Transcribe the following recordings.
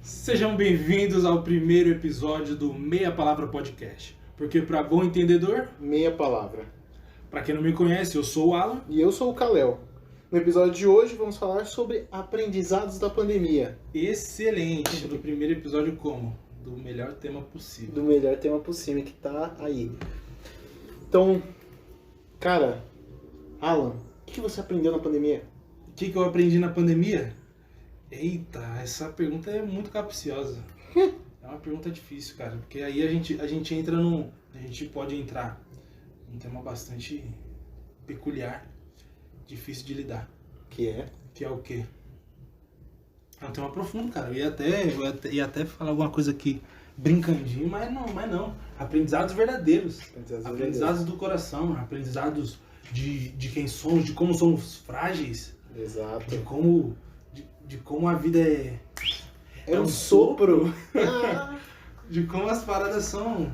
Sejam bem-vindos ao primeiro episódio do Meia Palavra Podcast. Porque para bom entendedor, meia palavra. para quem não me conhece, eu sou o Alan. E eu sou o Kalel. No episódio de hoje vamos falar sobre aprendizados da pandemia. Excelente! No primeiro episódio como? Do melhor tema possível. Do melhor tema possível que tá aí. Então, cara, Alan, o que você aprendeu na pandemia? O que eu aprendi na pandemia? Eita, essa pergunta é muito capciosa. É uma pergunta difícil, cara. Porque aí a gente entra num... A gente pode entrar num tema bastante peculiar, difícil de lidar. Que é? Que é o quê? É um tema profundo, cara. Eu ia até falar alguma coisa aqui brincandinho, mas não. Aprendizados verdadeiros. Aprendizados do coração, aprendizados de quem somos, de como somos frágeis. Exato. De como a vida é um sopro. De como as paradas são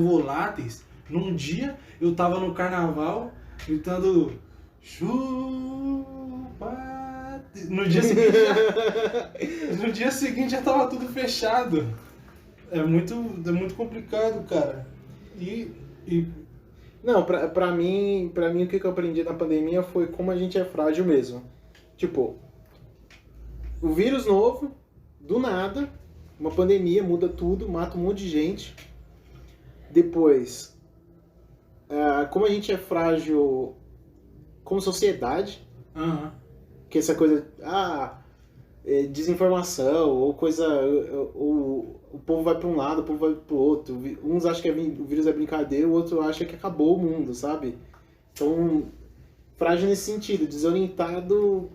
voláteis. Num dia eu tava no carnaval gritando chupa. No dia seguinte já tava tudo fechado. É muito complicado, cara. Não, pra mim o que eu aprendi na pandemia foi como a gente é frágil mesmo. Tipo, o vírus novo, do nada, uma pandemia, muda tudo, mata um monte de gente. Depois, como a gente é frágil como sociedade, que essa coisa, desinformação, ou coisa, o povo vai para um lado, o povo vai para o outro. Uns acham que o vírus é brincadeira, o outro acha que acabou o mundo, sabe? Então, frágil nesse sentido, desorientado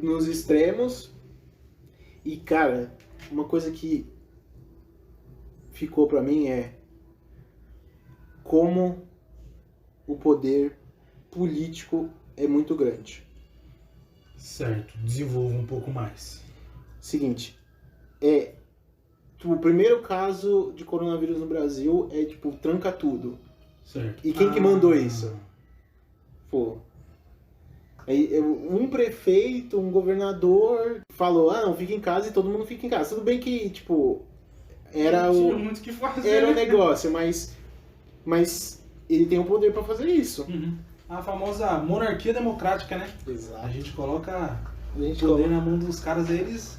nos extremos. E, cara, uma coisa que ficou pra mim é como o poder político é muito grande. Certo, desenvolva um pouco mais. Seguinte, o primeiro caso de coronavírus no Brasil é, tipo, tranca tudo. Certo. E quem que mandou isso? Pô... Um prefeito, um governador falou, não, fica em casa e todo mundo fica em casa. Tudo bem que, tipo, era muito que fazer, era um negócio, mas ele tem o poder pra fazer isso. Uhum. A famosa monarquia democrática, né? Exato. A gente coloca o poder na mão dos caras, eles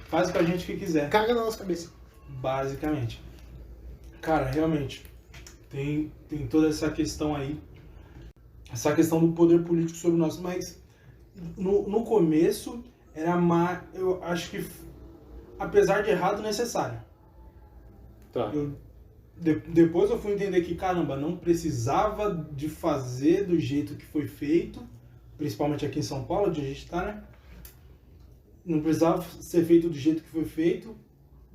fazem o que a gente que quiser. Caga na nossa cabeça. Basicamente. Cara, realmente, tem toda essa questão aí. Essa questão do poder político sobre nós, mas no começo era eu acho que, apesar de errado, necessário. Tá. Depois eu fui entender que, caramba, não precisava de fazer do jeito que foi feito, principalmente aqui em São Paulo, onde a gente tá, né? Não precisava ser feito do jeito que foi feito,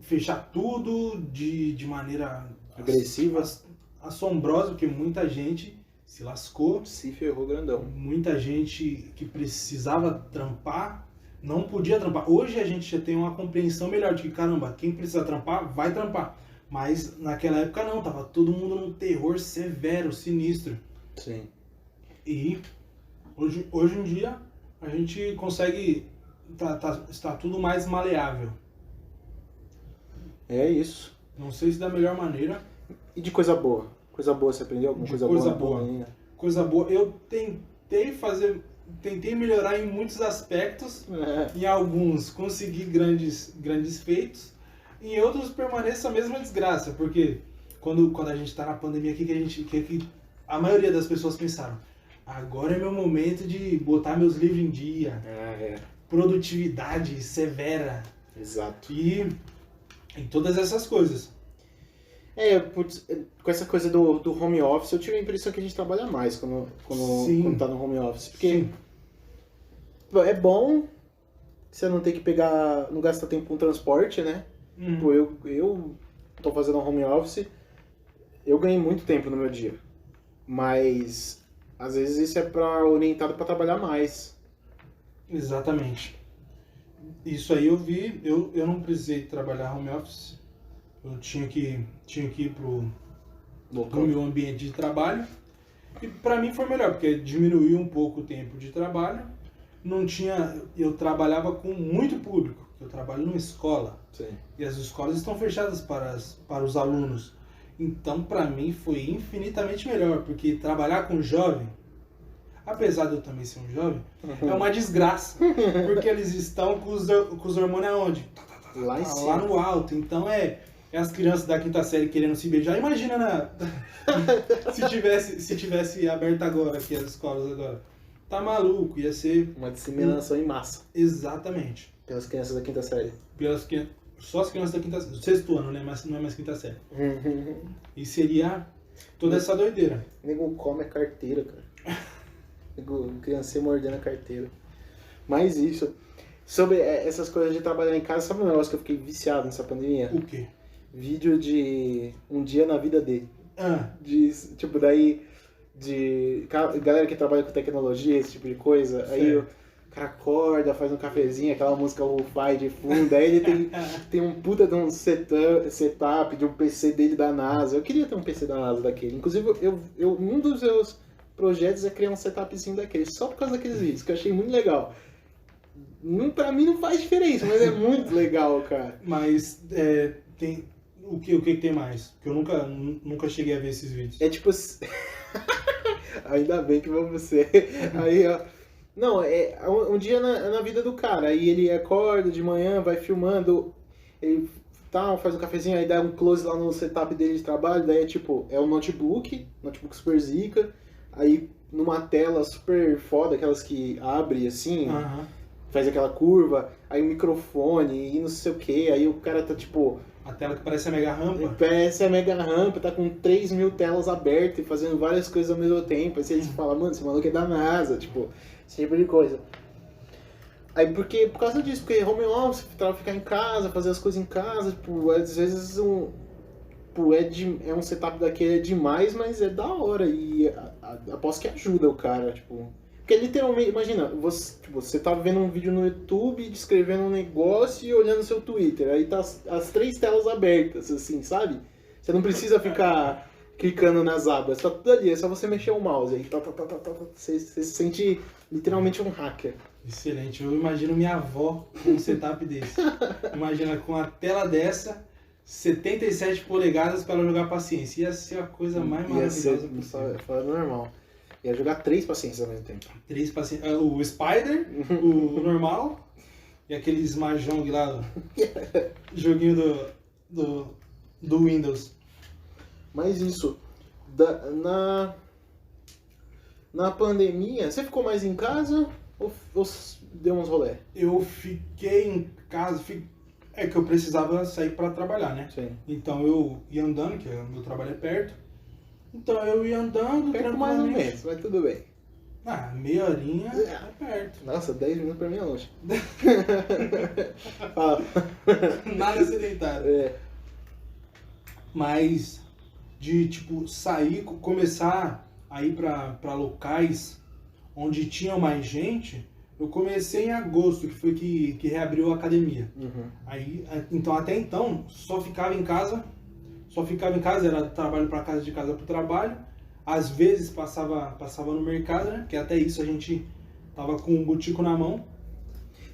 fechar tudo de maneira agressiva, assombrosa, porque muita gente se lascou. Se ferrou grandão. Muita gente que precisava trampar, não podia trampar. Hoje a gente já tem uma compreensão melhor de que, caramba, quem precisa trampar, vai trampar. Mas naquela época não, tava todo mundo num terror severo, sinistro. Sim. E hoje em dia a gente consegue, está tudo mais maleável. É isso. Não sei se da melhor maneira. E de coisa boa? Coisa boa, você aprendeu alguma coisa boa? Coisa boa. Eu tentei melhorar em muitos aspectos. Em alguns consegui grandes feitos. Em outros permanece a mesma desgraça. Porque quando a gente está na pandemia, o que a maioria das pessoas pensaram? Agora é meu momento de botar meus livros em dia. Produtividade severa. Exato. E todas essas coisas. Com essa coisa do home office, eu tive a impressão que a gente trabalha mais quando tá no home office. Porque é bom você não ter que não gastar tempo com transporte, né? Pô, eu tô fazendo home office, eu ganhei muito tempo no meu dia. Mas, às vezes, isso é orientado para trabalhar mais. Exatamente. Isso aí eu vi, eu não precisei trabalhar home office. Eu tinha que ir pro meu ambiente de trabalho. E pra mim foi melhor, porque diminuiu um pouco o tempo de trabalho. Eu trabalhava com muito público. porque eu trabalho numa escola. Sim. E as escolas estão fechadas para os alunos. Então, para mim, foi infinitamente melhor, porque trabalhar com jovem, apesar de eu também ser um jovem, é uma desgraça. Porque eles estão com os hormônios aonde? Lá em cima. Lá no alto. Então, é as crianças da quinta série querendo se beijar. Imagina se tivesse aberto agora, aqui as escolas agora. Tá maluco, ia ser... Uma disseminação em massa. Exatamente. Pelas crianças da quinta série. Só as crianças da quinta série. Sexto ano, né? Mas não é mais quinta série. E seria toda essa doideira. Nego come a carteira, cara. Nego, criança mordendo a carteira. Mas isso. Sobre essas coisas de trabalhar em casa, sabe um negócio que eu fiquei viciado nessa pandemia? O quê? Vídeo de um dia na vida dele. Ah. Tipo, daí... de galera que trabalha com tecnologia, esse tipo de coisa, certo. Aí o cara acorda, faz um cafezinho, aquela música lo-fi de fundo, aí ele tem um puta de um setup de um PC dele da NASA. Eu queria ter um PC da NASA daquele. Inclusive, um dos meus projetos é criar um setupzinho daquele, só por causa daqueles vídeos, que eu achei muito legal. Pra mim não faz diferença, mas é muito legal, cara. Mas tem... O que tem mais? Porque eu nunca cheguei a ver esses vídeos. É tipo... Ainda bem que vamos ser. Aí, ó. Não, é um dia na vida do cara. Aí ele acorda de manhã, vai filmando, ele faz um cafezinho, aí dá um close lá no setup dele de trabalho, daí é tipo, é um notebook super zica, aí numa tela super foda, aquelas que abre assim, faz aquela curva, aí o microfone e não sei o que, aí o cara tá tipo... A tela que parece a mega rampa? Parece a mega rampa, tá com 3.000 telas abertas e fazendo várias coisas ao mesmo tempo. Aí você fala, mano, esse maluco é da NASA, tipo, esse tipo de coisa. Aí por causa disso, porque home office, ficar em casa, fazer as coisas em casa, tipo, às vezes é um setup daquele demais, mas é da hora e aposto que ajuda o cara, tipo... Porque literalmente, imagina, você tá vendo um vídeo no YouTube, descrevendo um negócio e olhando seu Twitter. Aí tá as 3 telas abertas, assim, sabe? Você não precisa ficar clicando nas abas, tá tudo ali, é só você mexer o mouse. Aí você se sente literalmente um hacker. Excelente, eu imagino minha avó com um setup desse. Imagina com a tela dessa, 77 polegadas para ela jogar paciência. Ia ser a coisa mais maravilhosa possível. Fora normal. Ia jogar 3 paciências ao mesmo tempo. 3 paciências. O Spider, o normal e aqueles Mahjong lá. Joguinho do Windows. Mas isso. Na pandemia, você ficou mais em casa ou deu uns rolê? Eu fiquei em casa. É que eu precisava sair para trabalhar, né? Sim. Então eu ia andando, que o meu trabalho é perto. Então eu ia andando, perto mais ou menos, mas tudo bem. Meia horinha é perto. Nossa, 10 minutos pra mim é longe. Nada sedentário. Mas de tipo sair, começar a ir pra locais onde tinha mais gente, eu comecei em agosto, que foi que reabriu a academia. Aí, então até então só ficava em casa, era do trabalho para casa, de casa para o trabalho. Às vezes passava no mercado, né? Que até isso a gente tava com um butico na mão.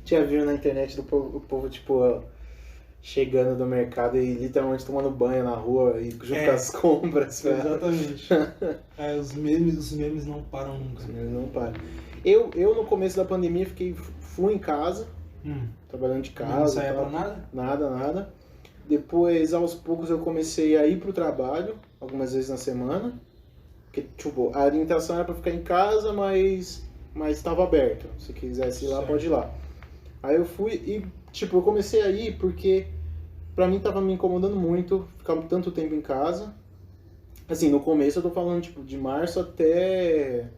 Tinha visto na internet o povo tipo, chegando do mercado e literalmente tomando banho na rua e junto com as compras. Exatamente. Os memes não param nunca. Os memes não param. Eu no começo da pandemia fui em casa, trabalhando de casa. Não saía pra nada? Nada. Depois, aos poucos, eu comecei a ir pro trabalho, algumas vezes na semana. Porque, tipo, a orientação era pra ficar em casa, mas estava aberto. Se quisesse ir lá, pode ir lá. Aí eu fui e, tipo, eu comecei a ir porque pra mim tava me incomodando muito ficar tanto tempo em casa. Assim, no começo eu tô falando, tipo, de março até...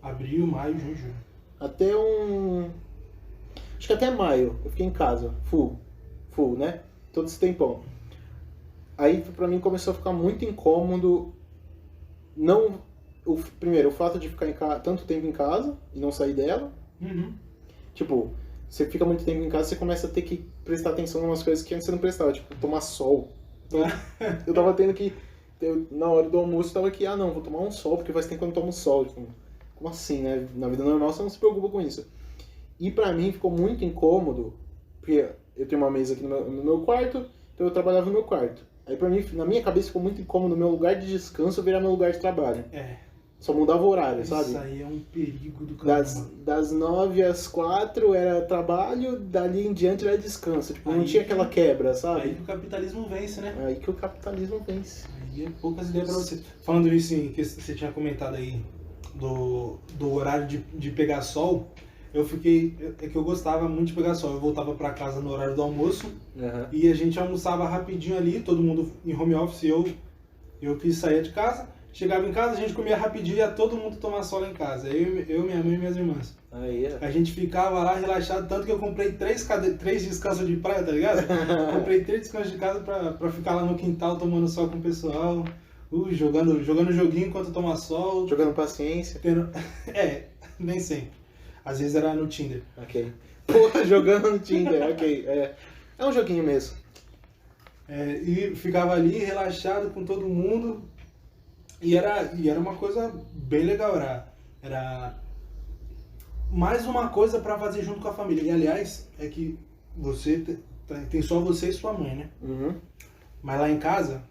Abril, maio, junho. Até acho que até maio eu fiquei em casa, full, né? Todo esse tempão. Aí pra mim começou a ficar muito incômodo, primeiro, o fato de ficar tanto tempo em casa e não sair dela. Tipo, você fica muito tempo em casa, você começa a ter que prestar atenção em umas coisas que antes você não prestava, tipo, tomar sol. Então, eu tava tendo que, na hora do almoço, eu tava aqui, não, vou tomar um sol, porque faz tempo que eu não tomo sol. Tipo, como assim, né? Na vida normal você não se preocupa com isso. E pra mim ficou muito incômodo, porque eu tenho uma mesa aqui no meu quarto, então eu trabalhava no meu quarto. Aí pra mim, na minha cabeça ficou muito incômodo o meu lugar de descanso virar meu lugar de trabalho. Só mudava o horário, sabe? Isso aí é um perigo do caramba. Das 9 às 4 era trabalho, dali em diante era descanso. Tipo, não tinha aquela quebra, sabe? Aí que o capitalismo vence, né? Aí que o capitalismo vence. Aí é poucas ideias pra você. Falando isso, que você tinha comentado aí do horário de pegar sol, é que eu gostava muito de pegar sol. Eu voltava pra casa no horário do almoço e a gente almoçava rapidinho ali, todo mundo em home office, eu quis sair de casa. Chegava em casa, a gente comia rapidinho e ia todo mundo tomar sol em casa. Eu, minha mãe e minhas irmãs. A gente ficava lá relaxado, tanto que eu comprei 3 descansos de praia, tá ligado? Comprei 3 descansos de casa pra ficar lá no quintal tomando sol com o pessoal. Jogando joguinho enquanto toma sol. Jogando paciência. Nem sempre. Às vezes era no Tinder. Ok. Porra, jogando no Tinder, ok. É um joguinho mesmo. E ficava ali relaxado com todo mundo. E era uma coisa bem legal, era mais uma coisa pra fazer junto com a família. E aliás, é que você tem só você e sua mãe, né? Mas lá em casa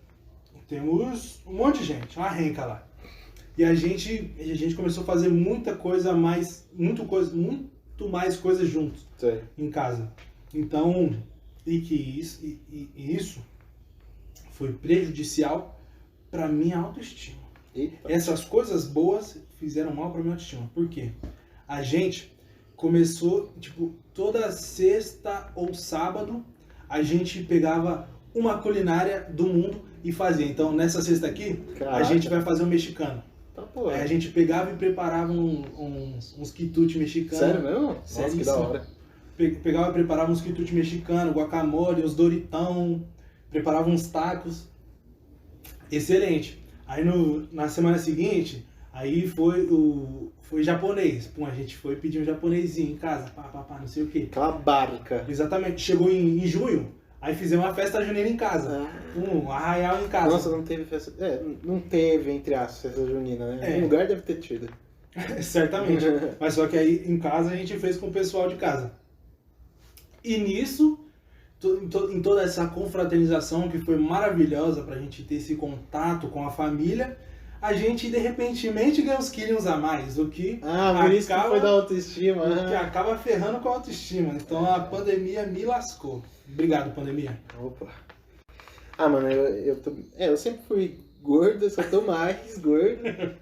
temos um monte de gente, uma renca lá. E a gente começou a fazer muito mais coisas juntos em casa. Então, isso foi prejudicial pra minha autoestima. Eita. Essas coisas boas fizeram mal pra minha autoestima. Por quê? A gente começou, toda sexta ou sábado, a gente pegava uma culinária do mundo e fazia. Então, nessa sexta aqui, a gente vai fazer um mexicano. Aí a gente pegava e preparava uns quitutes mexicanos. Sério mesmo? Nossa, que da hora. Pegava e preparava uns quitutes mexicanos, guacamole, uns doritão, preparava uns tacos. Excelente. Aí na semana seguinte, aí foi japonês. Pum, a gente foi pedir um japonesinho em casa, não sei o quê. Aquela barca. Exatamente. Chegou em junho, aí fizemos uma festa junina em casa. Um arraial em casa. Nossa, não teve festa... não teve, entre aspas, festa junina, né? Um lugar deve ter tido. Certamente. Mas só que aí em casa a gente fez com o pessoal de casa. E nisso... em toda essa confraternização que foi maravilhosa pra gente ter esse contato com a família, a gente de repentemente ganha uns quilinhos a mais, o que por isso que foi da autoestima. O que acaba ferrando com a autoestima. Então a pandemia me lascou. Obrigado, pandemia. Opa. Mano, eu sempre fui gordo, eu só tô mais gordo,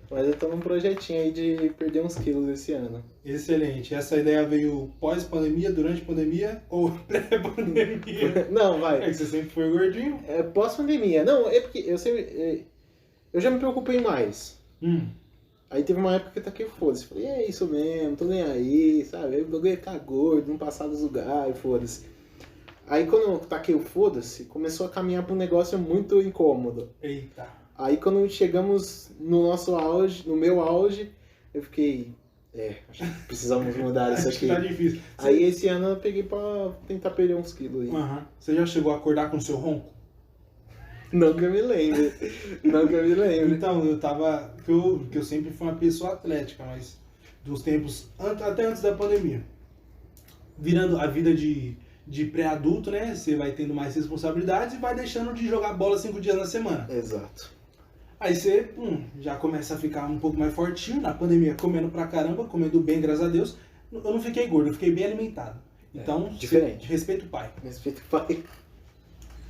mas eu tô num projetinho aí de perder uns quilos esse ano. Excelente. Essa ideia veio pós-pandemia, durante a pandemia ou pré-pandemia? Não, vai. É que você sempre foi gordinho? Pós-pandemia. Não, é porque eu já me preocupei mais. Aí teve uma época que eu taquei foda-se. Falei, é isso mesmo, tô nem aí, sabe? Aí o bagulho ia ficar gordo, não passar dos lugares, foda-se. Aí quando eu taquei o foda-se, começou a caminhar pra um negócio muito incômodo. Eita. Aí quando chegamos no nosso auge, no meu auge, eu fiquei... acho que precisamos mudar isso aqui. Tá difícil. Aí esse ano eu peguei pra tentar perder uns quilos aí. Você já chegou a acordar com o seu ronco? Não que eu me lembre. Então, que eu sempre fui uma pessoa atlética, mas dos tempos, até antes da pandemia. Virando a vida de pré-adulto, né? Você vai tendo mais responsabilidades e vai deixando de jogar bola 5 dias na semana. Exato. Aí você já começa a ficar um pouco mais fortinho, na pandemia comendo pra caramba, comendo bem, graças a Deus. Eu não fiquei gordo, eu fiquei bem alimentado. Então, diferente. Respeita o pai. Respeita o pai.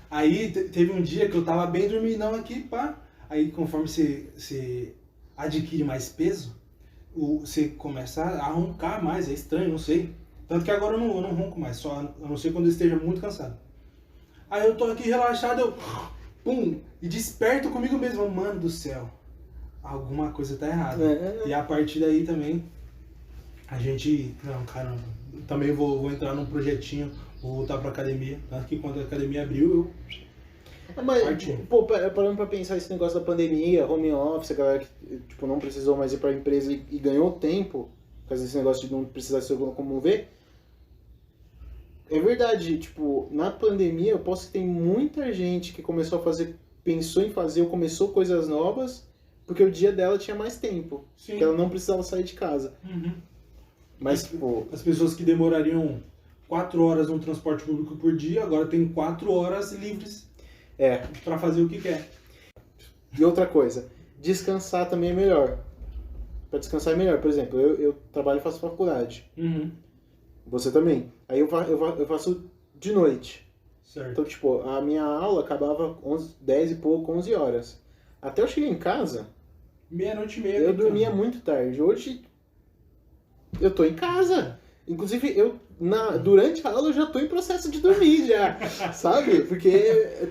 Aí teve um dia que eu tava bem dormidão aqui, pá. Aí conforme você adquire mais peso, você começa a roncar mais, é estranho, não sei. Tanto que agora eu não ronco mais, a não ser quando eu esteja muito cansado. Aí eu tô aqui relaxado, e desperto comigo mesmo, mano do céu, alguma coisa tá errada. E a partir daí também, a gente, não, caramba, também vou entrar num projetinho, vou voltar pra academia, tanto que quando a academia abriu, Mas, parando pra pensar esse negócio da pandemia, home office, a galera que não precisou mais ir pra empresa e ganhou tempo, por causa desse negócio de não precisar se locomover. É verdade, na pandemia eu posso que tem muita gente que pensou em fazer ou começou coisas novas, porque o dia dela tinha mais tempo, que ela não precisava sair de casa. Mas, tipo... As pessoas que demorariam 4 horas no transporte público por dia, agora tem 4 horas livres pra fazer o que quer. E outra coisa, descansar também é melhor. Pra descansar é melhor. Por exemplo, eu trabalho e faço faculdade. Uhum. Você também. Aí eu faço de noite. Certo. Então, tipo, a minha aula acabava 10 e pouco, 11 horas. Até eu cheguei em casa... Meia-noite e meia. Eu dormia muito tarde. Hoje, eu tô em casa. Inclusive, durante a aula eu já tô em processo de dormir já, sabe? Porque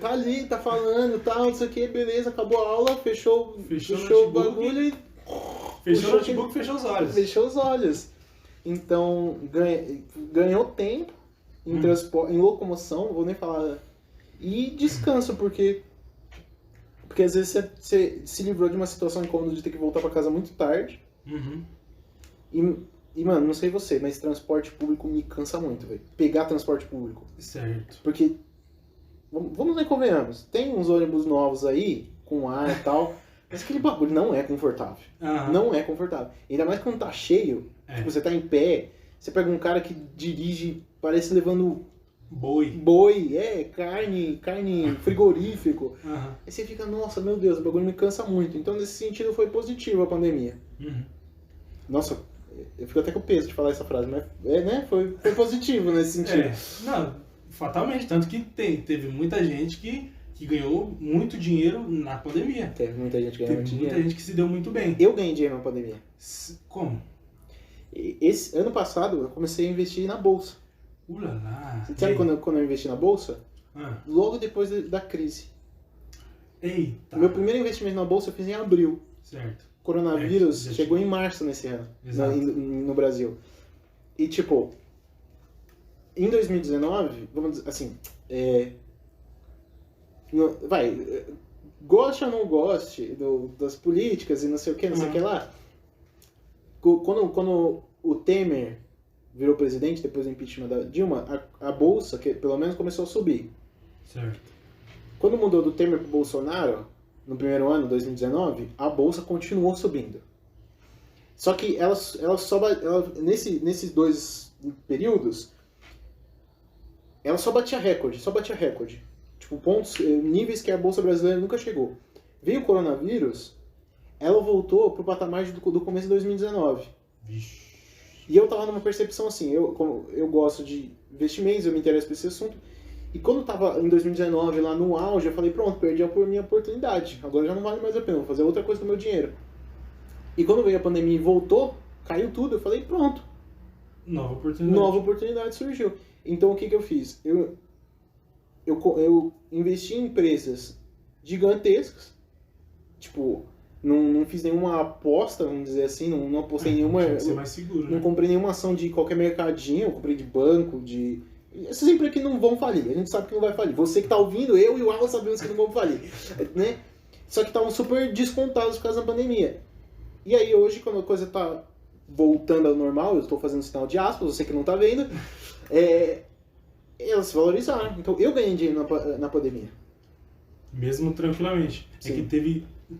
tá ali, tá falando, tal, não sei o que, beleza, acabou a aula, fechou o bagulho e... Fechou o notebook e fechou os olhos. Fechou os olhos. Então, ganhou tempo em transporte, em locomoção, vou nem falar... E descanso, porque às vezes você se livrou de uma situação incômoda de ter que voltar pra casa muito tarde. Uhum. E, mano, não sei você, mas transporte público me cansa muito, velho. Pegar transporte público. Certo. Porque, vamos lá e convenhamos, tem uns ônibus novos aí, com ar e tal, mas aquele bagulho não é confortável. Uhum. Não é confortável. Ainda mais quando tá cheio, tipo, você tá em pé, você pega um cara que dirige, parece levando... Boi, carne frigorífico. Uhum. Aí você fica, nossa, meu Deus, o bagulho me cansa muito. Então, nesse sentido, foi positivo a pandemia. Uhum. Nossa, eu fico até com peso de falar essa frase, mas né, foi positivo nesse sentido. Não, fatalmente, tanto que teve muita gente que ganhou muito dinheiro na pandemia. Teve muita gente que ganhou muito dinheiro. Muita gente que se deu muito bem. Eu ganhei dinheiro na pandemia. Como? Esse ano passado, eu comecei a investir na bolsa. Ulala. Você sabe quando eu investi na bolsa? Logo depois da crise. Eita. Meu primeiro investimento na bolsa eu fiz em abril. Certo. Coronavírus chegou em março nesse ano, no Brasil. E tipo, em 2019, vamos dizer assim, goste ou não goste das políticas e não sei o que, não sei o que lá, quando o Temer virou presidente, depois do impeachment da Dilma, a bolsa, que pelo menos começou a subir. Certo. Quando mudou do Temer pro Bolsonaro, no primeiro ano, 2019, a bolsa continuou subindo. Só que nesses dois períodos, ela só batia recorde. Tipo, níveis que a bolsa brasileira nunca chegou. Veio o coronavírus, ela voltou pro patamar do começo de 2019. Vixe. E eu tava numa percepção assim, eu gosto de investimentos, eu me interesso por esse assunto. E quando tava em 2019, lá no auge, eu falei, pronto, perdi a minha oportunidade. Agora já não vale mais a pena, vou fazer outra coisa com o meu dinheiro. E quando veio a pandemia e voltou, caiu tudo, eu falei, pronto. Nova oportunidade surgiu. Então o que eu fiz? Eu investi em empresas gigantescas, tipo... Não fiz nenhuma aposta, vamos dizer assim, não apostei em nenhuma... Tem que ser mais seguro, não comprei nenhuma ação de qualquer mercadinho, eu comprei de banco, de... Essas empresas que não vão falir, a gente sabe que não vai falir. Você que tá ouvindo, eu e o Alan sabemos que não vão falir, né? Só que estavam super descontados por causa da pandemia. E aí hoje, quando a coisa tá voltando ao normal, eu estou fazendo sinal de aspas, você que não tá vendo, elas se valorizaram. Então eu ganhei dinheiro na pandemia. Mesmo tranquilamente. Sim. É que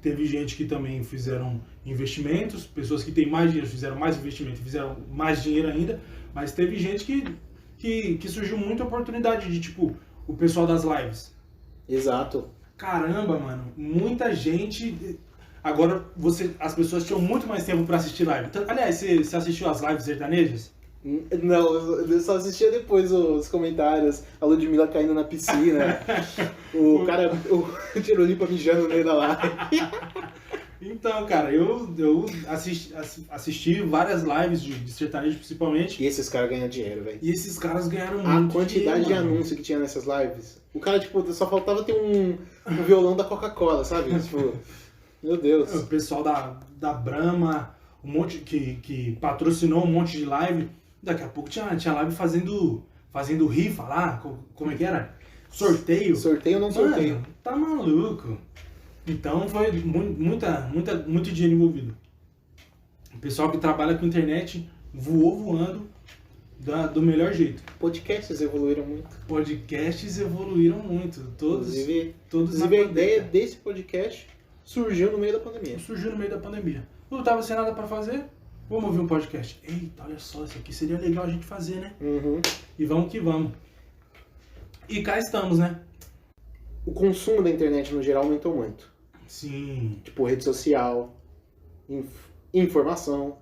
teve gente que também fizeram investimentos, pessoas que têm mais dinheiro fizeram mais investimento, fizeram mais dinheiro ainda, mas teve gente que surgiu muita oportunidade de, tipo, o pessoal das lives. Exato. Caramba, mano, muita gente... Agora, as pessoas tinham muito mais tempo pra assistir live. Então, aliás, você assistiu as lives sertanejas? Não, eu só assistia depois os comentários, a Ludmilla caindo na piscina, o Tirolipa mijando no meio da live. Então, cara, eu assisti várias lives de sertanejo, principalmente. E esses caras ganham dinheiro, velho. E esses caras ganharam muito dinheiro. A quantidade de anúncio que tinha nessas lives. O cara, tipo, só faltava ter um violão da Coca-Cola, sabe? Tipo, meu Deus. O pessoal da Brahma, um monte que patrocinou um monte de live. Daqui a pouco tinha live fazendo rifa lá, como é que era? Sorteio. Sorteio ou não sorteio? Mano, tá maluco. Então foi muito dinheiro envolvido. O pessoal que trabalha com internet voando do melhor jeito. Podcasts evoluíram muito. Todos inclusive a ideia desse podcast surgiu no meio da pandemia. Eu tava sem nada pra fazer. Vamos ouvir um podcast. Eita, olha só, isso aqui seria legal a gente fazer, né? E vamos que vamos. E cá estamos, né? O consumo da internet no geral aumentou muito. Sim. Tipo, rede social, informação.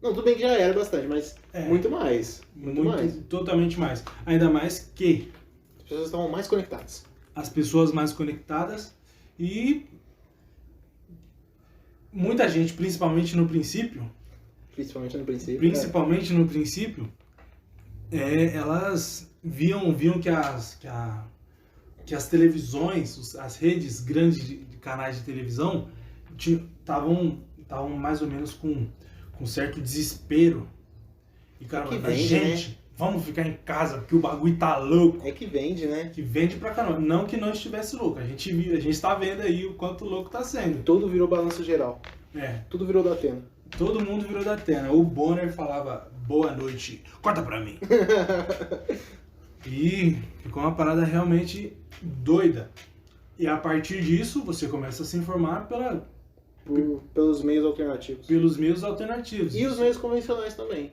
Não, tudo bem que já era bastante, mas muito mais. Muito mais. Totalmente mais. Ainda mais que as pessoas estavam mais conectadas. As pessoas mais conectadas e muita gente, principalmente no princípio, elas viam que as televisões, as redes grandes de canais de televisão estavam mais ou menos com certo desespero. E cara, gente, né? Vamos ficar em casa porque o bagulho tá louco. É que vende, né? Que vende pra caramba. Não que não estivesse louco. A gente tá vendo aí o quanto louco tá sendo. Tudo virou balanço geral. Tudo virou Datena. Todo mundo virou Datena. O Bonner falava, boa noite, corta pra mim. E ficou uma parada realmente doida. E a partir disso, você começa a se informar pelos meios alternativos. Pelos meios alternativos. E os meios convencionais também.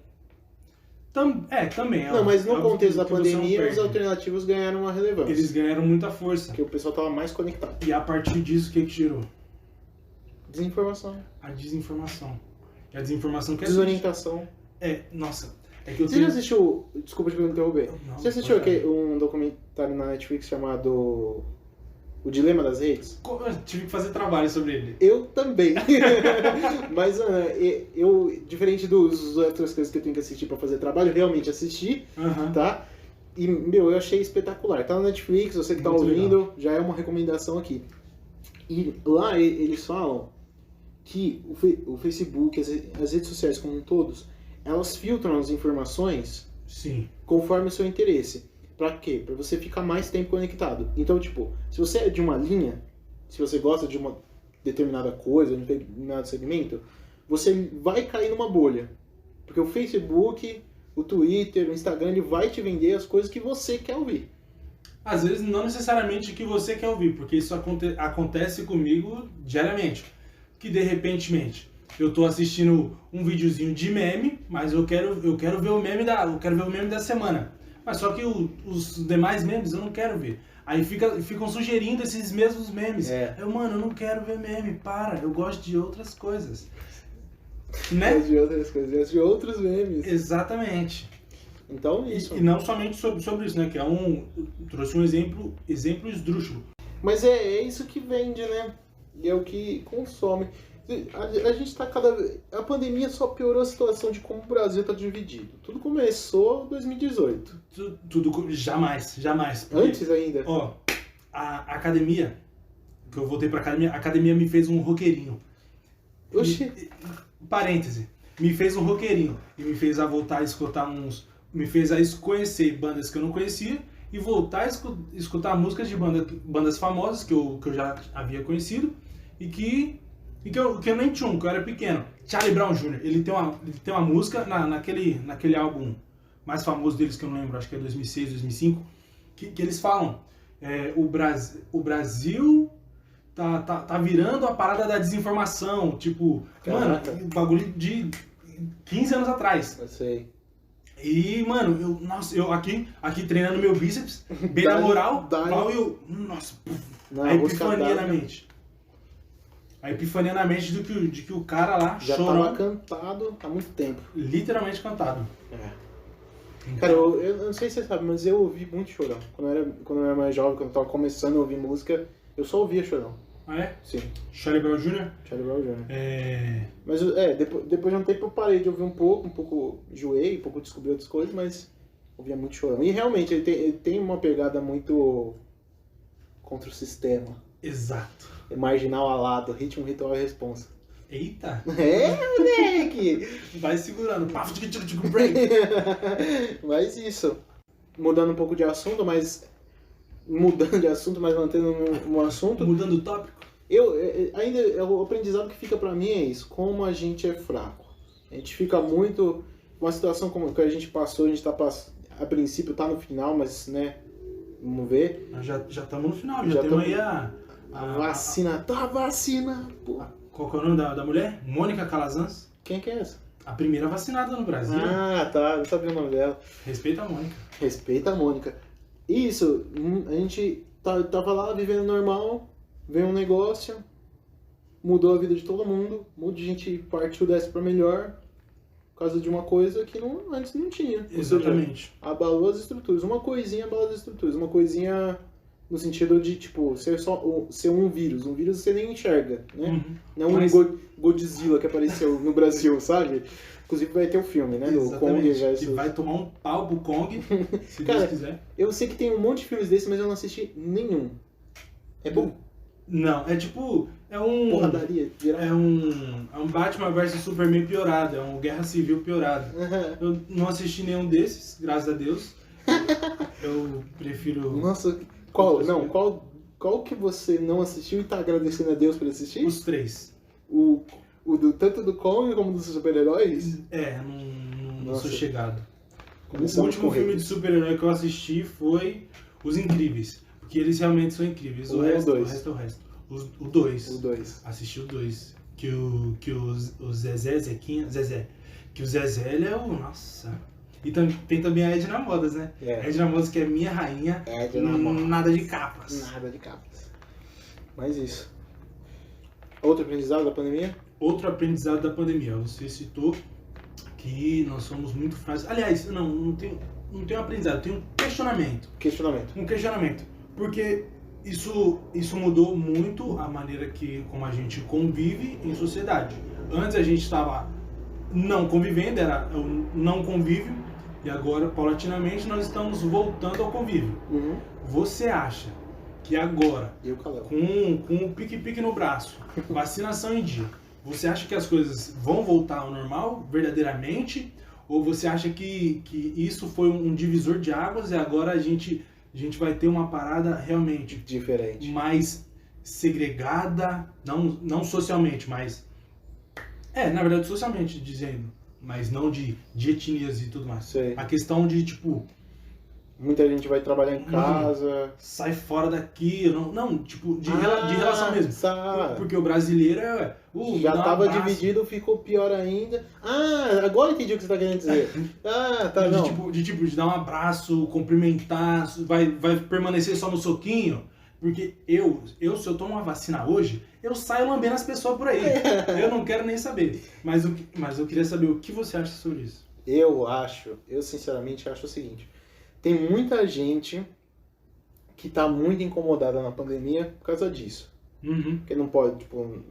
Também. Não, mas no contexto da pandemia, os alternativos ganharam uma relevância. Eles ganharam muita força. Porque o pessoal estava mais conectado. E a partir disso, o que gerou? Desinformação. A desinformação. E a desinformação que desorientação. Nossa. É que Você já assistiu... Desculpa te interromper. Você assistiu um documentário na Netflix chamado... O Dilema das Redes? Eu tive que fazer trabalho sobre ele. Eu também. Mas eu, diferente das outras coisas que eu tenho que assistir pra fazer trabalho, realmente assisti, tá? E, eu achei espetacular. Tá na Netflix, você que tá ouvindo, legal. Já é uma recomendação aqui. E lá eles falam que o Facebook, as redes sociais como um todos, elas filtram as informações conforme o seu interesse. Pra quê? Pra você ficar mais tempo conectado. Então, tipo, se você é de uma linha, se você gosta de uma determinada coisa, de um determinado segmento, você vai cair numa bolha. Porque o Facebook, o Twitter, o Instagram, ele vai te vender as coisas que você quer ouvir. Às vezes, não necessariamente o que você quer ouvir, porque isso acontece comigo diariamente. Que, de repentemente, eu tô assistindo um videozinho de meme, mas eu quero ver o meme da semana. Mas só que os demais memes eu não quero ver. Aí ficam sugerindo esses mesmos memes. Eu não quero ver meme, eu gosto de outras coisas. Né? De outras coisas, de outros memes. Exatamente. Então, isso. E não somente sobre isso, né? Que trouxe um exemplo esdrúxulo. Mas é isso que vende, né? E é o que consome. A gente tá A pandemia só piorou a situação de como o Brasil tá dividido. Tudo começou em 2018. Jamais. Porque, antes ainda? Ó, a academia, que eu voltei pra academia, a academia me fez um roqueirinho. Parêntese. Me fez um roqueirinho. E me fez voltar a escutar me fez conhecer bandas que eu não conhecia e voltar a escutar músicas de bandas famosas que eu já havia conhecido e que eu nem tinha, que eu era pequeno. Charlie Brown Jr., ele tem uma música naquele álbum mais famoso deles, que eu não lembro, acho que é 2006, 2005, que eles falam, o Brasil tá virando a parada da desinformação, tipo, caraca. Mano, um bagulho de 15 anos atrás. Eu sei. E, mano, eu aqui treinando meu bíceps, bem na moral, a epifania na mente. A epifania na mente de que o cara lá já tava cantado há muito tempo. Literalmente cantado. Cara, eu não sei se você sabe, mas eu ouvi muito Chorão. Quando eu era mais jovem, quando eu tava começando a ouvir música, eu só ouvia Chorão. Ah, é? Sim. Charlie Brown Jr.? Charlie Brown Jr. Mas depois de um tempo eu parei de ouvir um pouco enjoei, um pouco descobri outras coisas, mas ouvia muito Chorão. E realmente ele tem uma pegada muito contra o sistema. Exato. Marginal alado, ritmo, ritual e responsa. Eita! Moleque! Vai segurando. Break. Mas isso. Mudando um pouco de assunto, mas mantendo um assunto. Mudando o tópico. O aprendizado que fica pra mim é isso. Como a gente é fraco. A gente fica muito... Uma situação como que a gente passou, a gente tá a princípio tá no final, mas, né, vamos ver. Nós já estamos no final, já temos aí a vacina. Tá vacinado, pô. Qual que é o nome da mulher? Mônica Calazans. Quem que é essa? A primeira vacinada no Brasil. Ah, tá. Não sabia o nome dela. Respeita a Mônica. Respeita a Mônica. Isso, a gente tava lá vivendo normal, veio um negócio, mudou a vida de todo mundo, um monte de gente partiu dessa pra melhor, por causa de uma coisa que antes não tinha. Exatamente. Seja, abalou as estruturas. Uma coisinha abalou as estruturas. Uma coisinha no sentido de, tipo, ser um vírus. Um vírus você nem enxerga, né? Uhum. Não Mas... um Godzilla que apareceu no Brasil, sabe? Inclusive vai ter o filme, né? Do Kong versus... Que vai tomar um pau pro Kong, se Cara, Deus quiser. Eu sei que tem um monte de filmes desses, mas eu não assisti nenhum. É bom? Não, é tipo... É um... Porradaria, geral. É um Batman vs Superman piorado, é um Guerra Civil piorado. Uhum. Eu não assisti nenhum desses, graças a Deus. Eu prefiro... Nossa, qual que você não assistiu e tá agradecendo a Deus por assistir? Os 3. Tanto do Kong como dos super-heróis? Não sou chegado. Começamos O último com filme ele. de super-herói que eu assisti foi Os Incríveis. Porque eles realmente são incríveis. O resto é o resto. O 2. O 2. Assisti o 2. Que o Zezé. Que o Zezé, ele é o... Nossa. E tem também a Edna Modas, né? É. A Edna Modas, que é minha rainha. Edna Modas. Nada de capas. Nada de capas. Mas isso. Outro aprendizado da pandemia? Outro aprendizado da pandemia. Você citou que nós somos muito frágeis. Aliás, não tenho aprendizado, tenho um questionamento. Um questionamento. Porque isso mudou muito a maneira como a gente convive em sociedade. Antes a gente estava não convivendo, era o não convívio, e agora, paulatinamente, nós estamos voltando ao convívio. Uhum. Você acha que agora, com o pique-pique no braço, vacinação em dia, você acha que as coisas vão voltar ao normal, verdadeiramente? Ou você acha que isso foi um divisor de águas e agora a gente vai ter uma parada realmente diferente, mais segregada, não socialmente, mas... na verdade, socialmente dizendo, mas não de etnias e tudo mais. Sei. A questão de, tipo... Muita gente vai trabalhar em casa. Sai fora daqui, de relação mesmo. Tá. Porque o brasileiro já tava dividido, ficou pior ainda. Agora entendi o que você tá querendo dizer. De dar um abraço, cumprimentar, vai permanecer só no soquinho. Porque se eu tomo uma vacina hoje, eu saio lambendo as pessoas por aí. Eu não quero nem saber. Mas eu queria saber o que você acha sobre isso. Eu sinceramente acho o seguinte. Tem muita gente que tá muito incomodada na pandemia por causa disso. Uhum. Porque não pode,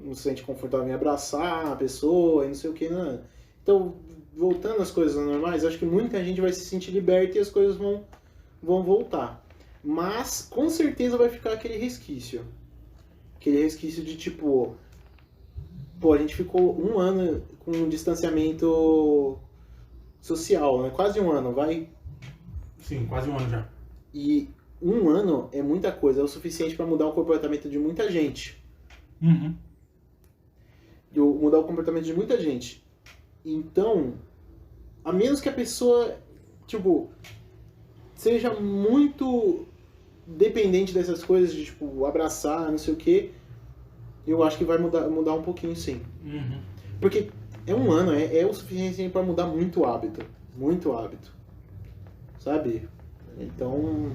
não se sente confortável em abraçar a pessoa e não sei o que, não. Então, voltando às coisas normais, acho que muita gente vai se sentir liberta e as coisas vão voltar. Mas, com certeza vai ficar aquele resquício. Aquele resquício de a gente ficou um ano com um distanciamento social, né? Quase um ano, vai... Sim, quase um ano já. E um ano é muita coisa, é o suficiente para mudar o comportamento de muita gente. Uhum. Mudar o comportamento de muita gente. Então, a menos que a pessoa, seja muito dependente dessas coisas, de, abraçar, não sei o quê, eu acho que vai mudar um pouquinho, sim. Uhum. Porque um ano é o suficiente para mudar muito hábito. Muito hábito. Sabe? Então,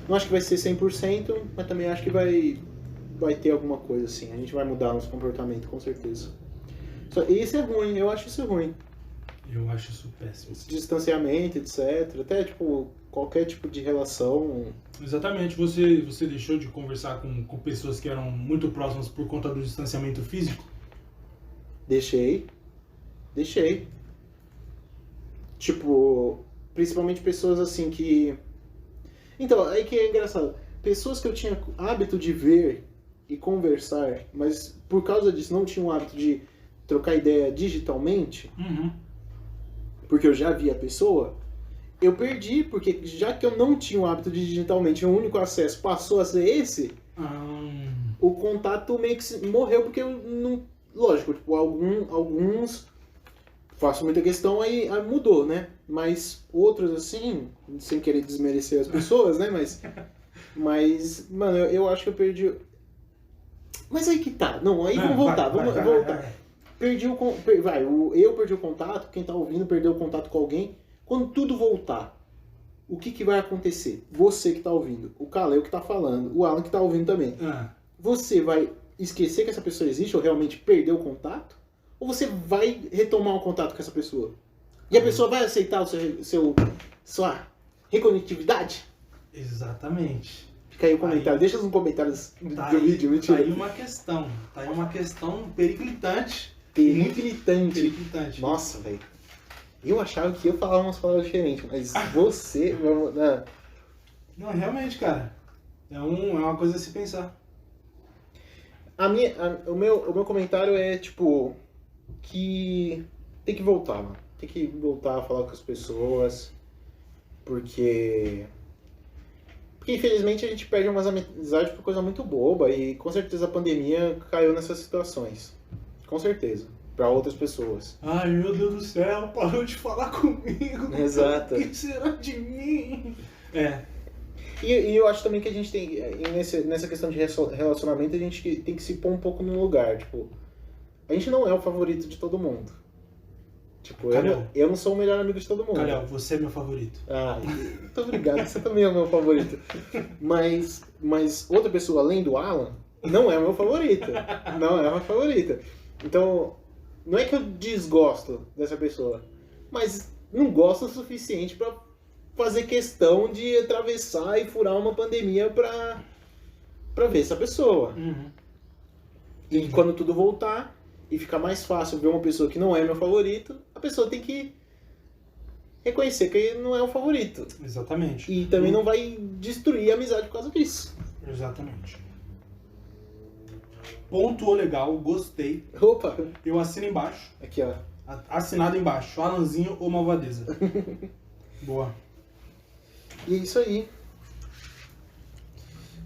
não acho que vai ser 100%, mas também acho que vai ter alguma coisa assim. A gente vai mudar nosso comportamento, com certeza. Isso é ruim, eu acho isso ruim. Eu acho isso péssimo. Esse distanciamento, etc. Até, qualquer tipo de relação. Exatamente. Você deixou de conversar com pessoas que eram muito próximas por conta do distanciamento físico? Deixei. Principalmente pessoas assim que... Então, aí que é engraçado. Pessoas que eu tinha hábito de ver e conversar, mas por causa disso não tinha o hábito de trocar ideia digitalmente, uhum. Porque eu já via a pessoa, eu perdi, porque já que eu não tinha o hábito de digitalmente, o único acesso passou a ser esse, o contato meio que morreu, porque eu não... Lógico, alguns... Faço muita questão, aí mudou, né? Mas outros, assim, sem querer desmerecer as pessoas, né? Mas mano, eu acho que eu perdi... Mas aí que tá. Não, aí vamos voltar. Vamos voltar. eu perdi o contato, quem tá ouvindo perdeu o contato com alguém. Quando tudo voltar, o que vai acontecer? Você que tá ouvindo, o Kaleo que tá falando, o Alan que tá ouvindo também. Você vai esquecer que essa pessoa existe ou realmente perder o contato? Ou você vai retomar o contato com essa pessoa? E a pessoa vai aceitar sua reconectividade? Exatamente. Fica aí o comentário, deixa nos comentários do vídeo. Tá aí uma questão periclitante. Muito irritante. Nossa, velho. Eu achava que eu falava umas palavras diferentes, mas você... Não, realmente, cara. É uma coisa a se pensar. O meu comentário é, tipo, que tem que voltar, mano. Tem que voltar a falar com as pessoas, porque infelizmente a gente perde umas amizades por coisa muito boba e com certeza a pandemia caiu nessas situações. Com certeza. Pra outras pessoas. Ai, meu Deus do céu, parou de falar comigo. Exato. O que será de mim? E eu acho também que a gente tem, nessa questão de relacionamento, a gente tem que se pôr um pouco no lugar. Tipo, a gente não é o favorito de todo mundo. Tipo, eu não sou o melhor amigo de todo mundo. Calhau, você é meu favorito. Muito obrigado, você também é o meu favorito. Mas outra pessoa além do Alan não é o meu favorito. Não é a minha favorita. Então, não é que eu desgosto dessa pessoa, mas não gosto o suficiente pra fazer questão de atravessar e furar uma pandemia pra ver essa pessoa. E quando tudo voltar e ficar mais fácil ver uma pessoa que não é meu favorito, a pessoa tem que reconhecer que não é o favorito. Exatamente. E também não vai destruir a amizade por causa disso. Exatamente. Pontuou legal, gostei. Opa! Eu assino embaixo. Aqui, ó. Assinado embaixo. Alanzinho ou Malvadeza. Boa. E é isso aí.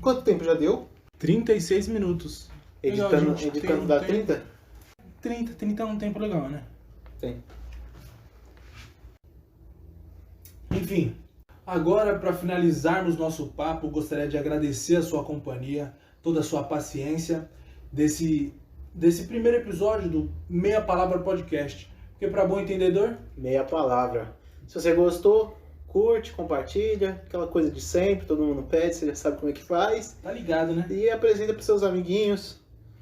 Quanto tempo já deu? 36 minutos. Editando dá 30? 30 é um tempo legal, né? Tem. Enfim, agora para finalizarmos nosso papo, gostaria de agradecer a sua companhia, toda a sua paciência desse primeiro episódio do Meia Palavra Podcast. Porque para bom entendedor... Meia palavra. Se você gostou, curte, compartilha, aquela coisa de sempre, todo mundo pede, você já sabe como é que faz. Tá ligado, né? E apresenta para seus amiguinhos.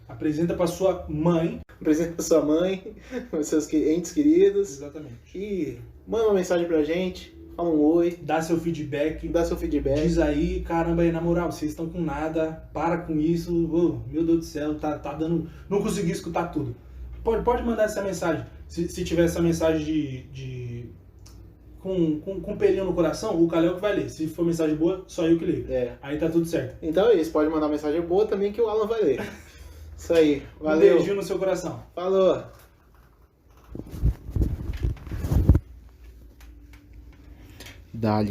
Apresenta para sua mãe. Apresenta para sua mãe, para seus entes queridos. Exatamente. E manda uma mensagem pra gente, fala um oi. Dá seu feedback. Diz aí, caramba, aí, na moral, vocês estão com nada, para com isso. Oh, meu Deus do céu, tá dando... Não consegui escutar tudo. Pode mandar essa mensagem. Se tiver essa mensagem com pelinho no coração, o Kaleo que vai ler. Se for mensagem boa, só eu que leio. Aí tá tudo certo. Então é isso, pode mandar mensagem boa também que o Alan vai ler. Isso aí, valeu. Um beijinho no seu coração. Falou. Dá-lhe.